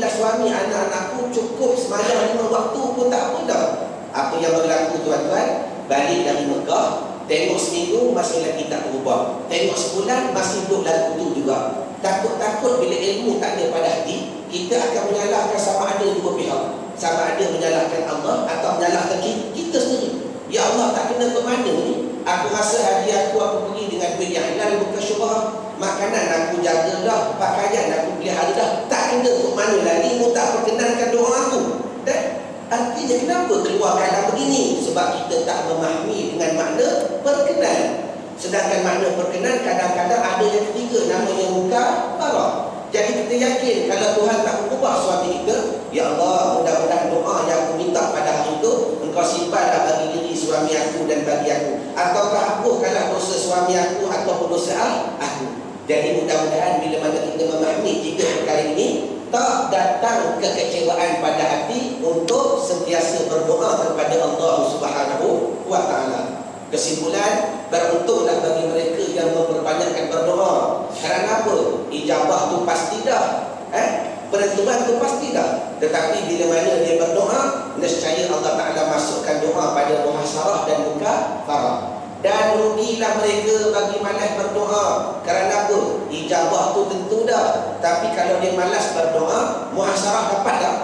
suami anak-anakku cukup sembahyang 5 waktu pun tak apa dah. Apa yang berlaku tuan-tuan? Balik dari Mekah, tengok seminggu masih lagi tak berubah, tengok sebulan masih duduk lagu tu juga. Takut-takut bila ilmu tak ada pada hati, kita akan menyalahkan sama ada dua pihak, sama ada menyalahkan Allah atau menyalahkan kita sendiri. Ya Allah, tak kena ke mana ni? Aku rasa haji aku pergi dengan duit yang halal bukan syubhah. Makanan aku jaga dah, pakaian aku pelihara dah, tak kena ke mana lagi? Mu tak perkenankan doa aku. Dan artinya kenapa keluar keadaan begini? Sebab kita tak memahami dengan makna perkenan. Sedangkan makna perkenan kadang-kadang ada yang ketiga, namanya mukafarah. Jadi kita yakin kalau Tuhan tak mengubah suami kita, ya Allah, mudah-mudahan doa yang aku minta pada hari itu Engkau simpanlah bagi diri suami aku dan bagi aku, ataukah hapuskanlah dosa suami aku ataupun dosa aku. Jadi mudah-mudahan bila mana kita memahami tiga perkara ini, tak datang kekecewaan pada hati untuk sentiasa berdoa kepada Allah Subhanahu wa Ta'ala. Kesimpulan, beruntunglah bagi mereka yang memperbanyakkan berdoa. Kerana apa? Ijabah tu pasti dah, penentuan tu pasti dah. Tetapi bila mana dia berdoa, nescaya Allah Ta'ala masukkan doa pada muhasarah dan mukafarah. Dan rugilah mereka bagi malas berdoa. Kerana apa? Ijabah tu tentu dah, tapi kalau dia malas berdoa, muhasarah dapat tak?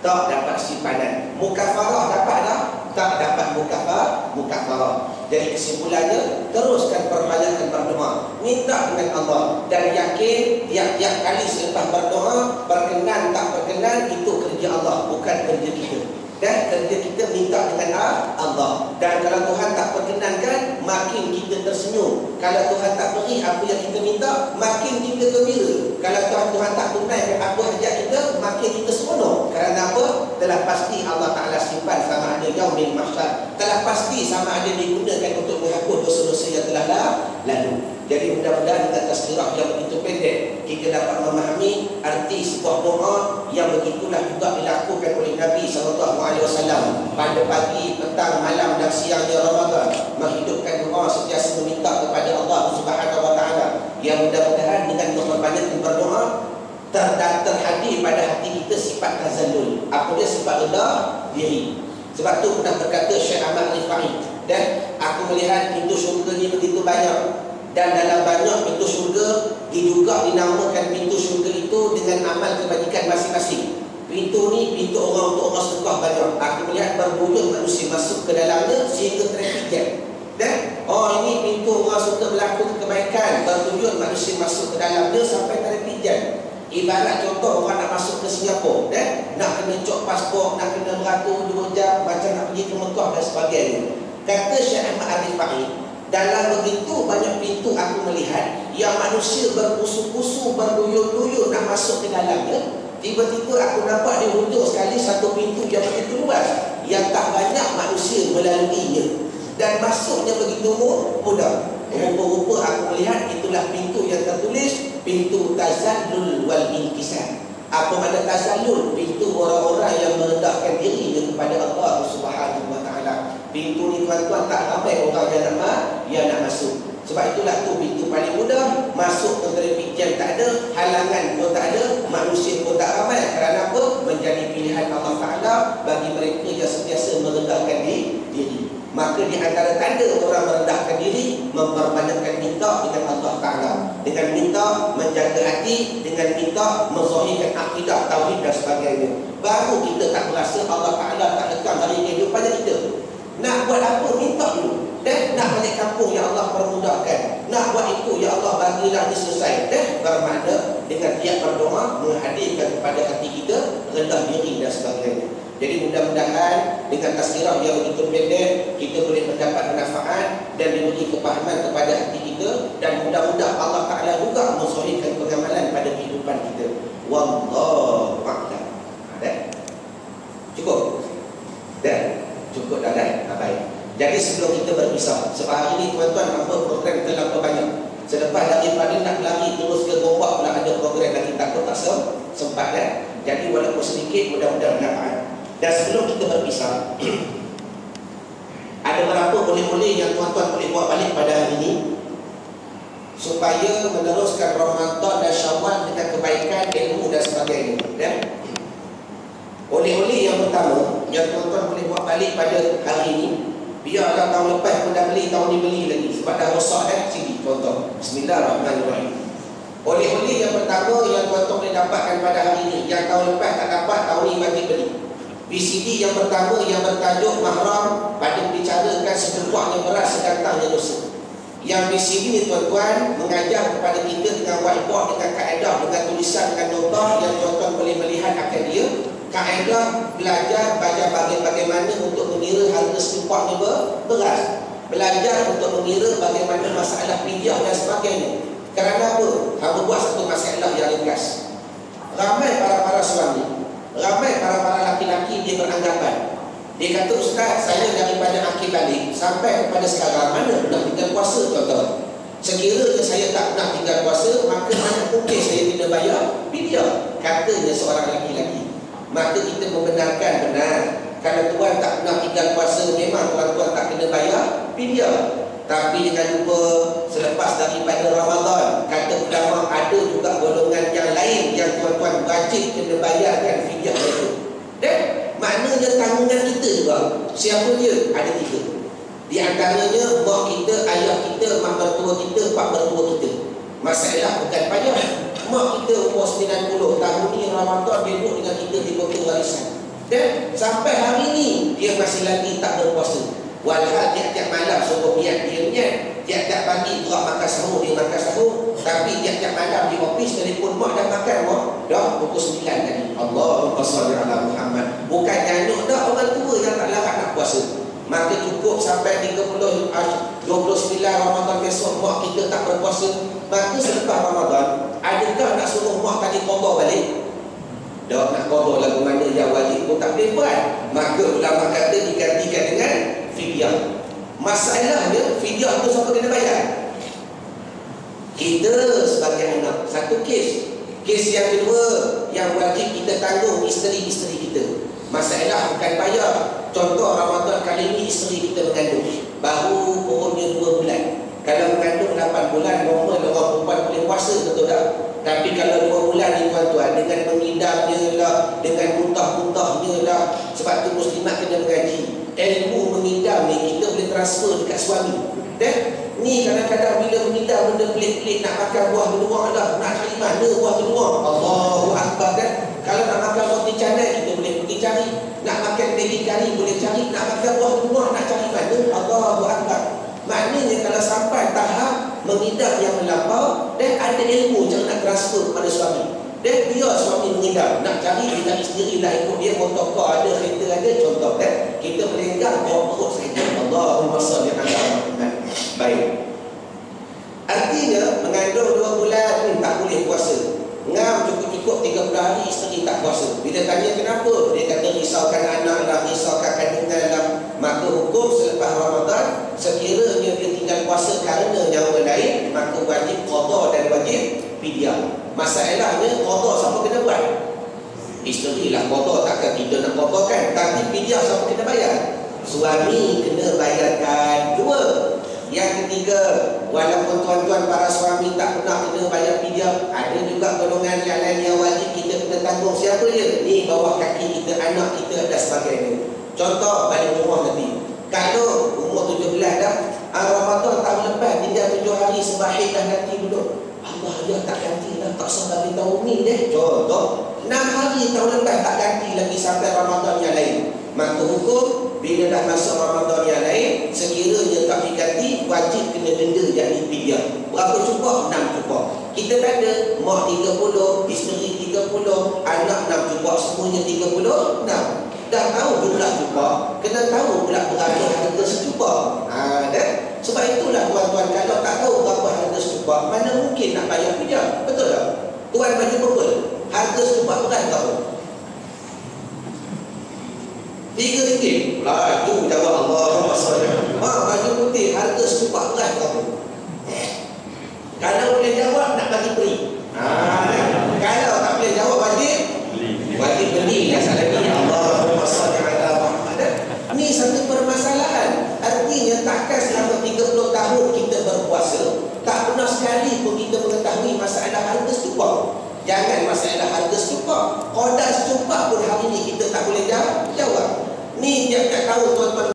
Tak dapat simpanan. Mukafarah dapat tak? Tak dapat mukafarah. Jadi kesimpulannya, teruskan perbanyakkan berdoa, minta dengan Allah, dan yakin tiap-tiap kali selepas berdoa, berkenan tak berkenan, itu kerja Allah, bukan kerja kita. Dan kerja kita minta dengan Allah. Dan kalau Tuhan tak perkenankan, makin kita tersenyum. Kalau Tuhan tak beri apa yang kita minta, makin kita gembira. Kalau Tuhan tak tunaikan apa hajat kita, makin kita seronok. Kerana apa? Telah pasti Allah Ta'ala simpan sama ada yaumil mahsyar. Telah pasti sama ada digunakan untuk menghapus dosa-dosa yang telah lalu. Jadi mudah-mudahan dengan tazkirah yang begitu pendek, kita dapat memahami arti sebuah doa yang begitulah juga dilakukan oleh Nabi SAW pada pagi, petang, malam dan siangnya Ramadan. Menghidupkan doa sentiasa meminta kepada Allah Subhanahu wa Ta'ala. Yang mudah-mudahan dengan memperbanyakkan berdoa, terhadir pada hati kita sifat tazallul. Apa dia? Sifat rendah diri. Sebab tu pernah berkata Syekh Ahmad Rifai, dan aku melihat pintu syurga ni begitu banyak, dan dalam banyak pintu syurga diduga dinamakan pintu syurga itu dengan amal kebajikan masing-masing. Pintu ni pintu orang untuk orang sedekah banyak. Aku melihat berbuyun manusia masuk ke dalamnya sehingga traffic jam. Dan ini pintu orang suka melakukan kebaikan, berbuyun manusia masuk ke dalamnya sampai traffic jam. Ibarat contoh orang nak masuk ke Singapura, nak kena cop pasport, nak kena beratur 2 jam, macam nak pergi ke Mekah dan sebagainya. Kata Syekh Ahmad Arifai, dalam begitu banyak pintu aku melihat yang manusia berpusu-pusu, berduyun-duyun nak masuk ke dalamnya. Tiba-tiba aku nampak di hujung sekali satu pintu yang begitu luas, yang tak banyak manusia melaluinya, dan masuknya begitu mudah. Rupa-rupa aku melihat itulah pintu yang tertulis pintu tazallul wal inkisar. Apa makna tazallul? Pintu orang-orang yang merendahkan diri kepada Allah Subhanahu wa Ta'ala. Pintu ni tuan-tuan tak ramai orang yang nak masuk. Sebab itulah tu pintu paling mudah. Masuk ke traffic jam tak ada, halangan pun tak ada, manusia pun tak ramai. Kerana apa? Menjadi pilihan Allah Ta'ala bagi mereka yang sentiasa merendahkan diri. Maka di antara tanda orang merendahkan diri, memperbanyakkan minta dengan Allah Ta'ala, dengan minta menjaga hati, dengan minta menzahirkan akidah, tauhid dan sebagainya. Baru kita tak merasa Allah Ta'ala tak lekang dari kehidupan kita. Nak buat apa? Minta dulu. Dan nak balik kampung, ya Allah permudahkan. Nak buat itu, ya Allah bagilah dia selesai. Dan bermakna dengan tiap berdoa menghadirkan kepada hati kita rendah diri dan sebagainya. Jadi mudah-mudahan dengan tazkirah yang begitu pendek, kita boleh mendapat manfaat dan diberi kepahaman kepada hati kita, dan mudah-mudahan Allah Ta'ala juga menzahirkan pengamalan pada kehidupan kita. Wallahu a'lam. Cukup? Cukup dah baik. Jadi sebelum kita berpisah, sebab hari ini tuan-tuan apa program terlalu banyak. Selepas daripada nak lari terus ke Gombak pula ada program lagi, takut tak sempat Jadi walaupun sedikit, mudah-mudahan manfaat. Dan sebelum kita berpisah, ada beberapa oleh-oleh yang tuan-tuan boleh buat balik pada hari ini supaya meneruskan Ramadan dan Syawal dengan kebaikan, ilmu dan sebagainya. Oleh-oleh yang pertama yang tuan-tuan boleh buat balik pada hari ini, biarlah tahun lepas pun dah beli, tahun ni beli lagi sebab dah rosak sini contoh. Bismillahirrahmanirrahim. Oleh-oleh yang pertama yang tuan-tuan boleh dapatkan pada hari ini, yang tahun lepas tak dapat, tahun ni wajib beli. VCD yang pertama yang bertajuk Mahram, pada bicarakan sedebuahnya beras segantangnya dosa. Yang VCD ni tuan-tuan mengajar kepada kita dengan whiteboard, dengan kaedah, dengan tulisan, dengan nota yang tuan-tuan boleh melihat akan dia. Kaedah belajar bagaimana untuk mengira harga sedebuahnya beras, belajar untuk mengira bagaimana masalah fidyah dan sebagainya. Kerana apa? Hamba buat satu masalah yang ringkas. Ramai para suami, ramai para laki-laki dia beranggapan, dia kata, Ustaz, saya daripada akhir balik sampai kepada sekarang mana nak tinggal puasa contoh. Sekiranya saya tak nak tinggal puasa, maka mana mungkin saya tidak bayar fidyah, katanya seorang laki-laki. Maka kita membenarkan benar, kalau tuan tak nak tinggal puasa, memang tuan-tuan tak kena bayar fidyah. Tapi jangan lupa, selepas daripada Ramadan, kata ulama, ada juga golongan yang lain yang tuan-tuan wajib kena bayarkan fidyah itu. Dan maknanya tanggungan kita juga. Siapa dia? Ada 3. Di antaranya mak kita, ayah kita, mak mertua kita, pak mertua kita. Masalah bukan payah. Mak kita umur 90 tahun ni Ramadan, dia duduk dengan kita di kota warisan. Dan sampai hari ni dia masih lagi tak berpuasa. Walhal tiap-tiap malam suruh niat dia niat, tiap-tiap pagi buat makan sahur dia makan sahur, tapi tiap-tiap malam di office telefon, mak dah makan mak, dah pukul 9 tadi. Allahumma shalli ala Muhammad. Bukan nyanyuk dah orang tua yang tak larat nak puasa. Maka cukup sampai 29 Ramadan besok mak kita tak berpuasa. Maka selepas Ramadan, adakah nak suruh mak tadi qada balik? Dah nak qada lagu mana yang wajib pun tak boleh buat. Maka ulama kata digantikan dengan fidyah. Masalahnya fidyah tu siapa kena bayar? Kita sebagai anak. Satu kes. Kes yang kedua yang wajib kita tanggung isteri-isteri kita. Masalah bukan bayar. Contoh Ramadan kali ini isteri kita mengandung, baru umurnya 2 bulan. Kalau mengandung 8 bulan, normal orang perempuan boleh puasa, betul tak? Tapi kalau 2 bulan ni tuan-tuan, dengan mengidamnya lah, dengan muntah-muntahnya lah, sebab tu muslimat kena mengaji. Ilmu mengidam ni kita boleh transfer dekat suami. Dan ni kadang-kadang bila mengidam benda pelik-pelik, nak makan buah beruang dah, nak cari mana buah beruang, Allahu Akbar kan. Kalau nak makan roti canai kita boleh pergi cari, nak makan baby kari boleh cari, nak makan buah beruang nak cari mana, Allahu Akbar. Maknanya kalau sampai tahap mengidam yang melampau, dan ada ilmu jangan nak transfer kepada suami. Dan biar suami mengidam, nak cari dia cari sendirilah, ikut dia motorkar ada, kereta ada, contoh kan. Kita melenggang bawa perut saja. Allahumma shalli ala Muhammad. Baik. Artinya mengandung 2 bulan tak boleh puasa. Ngam cukup-cukup 30 hari isteri tak puasa. Bila tanya kenapa, dia kata risaukan anak lah, risaukan kandungan lah. Maka hukum selepas Ramadan, sekiranya dia tinggal puasa kerana nyawa lain, maka wajib qada dan wajib fidyah. Masalahnya qada siapa kena buat? Isteri lah qada, takkan kita nak qada kan. Tapi fidyah siapa kena bayar? Suami kena bayarkan. 2. Yang ketiga, walaupun tuan-tuan para suami tak pernah kena bayar fidyah, ada juga golongan yang lain yang wajib kita kena tanggung. Siapa dia? Ni bawah kaki kita, anak kita dan sebagainya. Contoh balik rumah nanti, kalau umur 17 dah, Ramadan tahun lepas tinggal 7 hari sebahid dah nanti duduk, Allah dia tak ganti lah, tak usah bagi tahu ni deh. Contoh 6 hari tahun lepas tak ganti lagi sampai Ramadan yang lain. Maka hukum bila dah masuk Ramadan yang lain, sekiranya tak diganti, wajib kena denda jadi fidyah. Berapa cukup? 6 cukup. Kita tak ada mak 30, isteri 30, anak 6 cukup, semuanya 36. Dah tahu jumlah cukup, kena tahu pula berapa harga secukup. Dan sebab itulah tuan-tuan, kalau tak tahu berapa harga secukup, mana mungkin nak bayar fidyah. Betul tak? Tuan baju purple, harga secukup berapa tahu? RM3. Laju jawab Allahumma shalli. Mak baju putih harga secukup berapa? Kalau boleh jawab nak bagi free. Kalau tak boleh jawab wajib beli. Asal lagi Allahumma shalli ala Muhammad. Ni satu permasalahan. Artinya takkan selama 30 tahun kita berpuasa, tak pernah sekali pun kita mengetahui masalah harga secukup. Jangan masalah harga secukup, qada secukup Apa pun hari ni kita tak boleh jawab. Ni tiap-tiap tahun tuan-tuan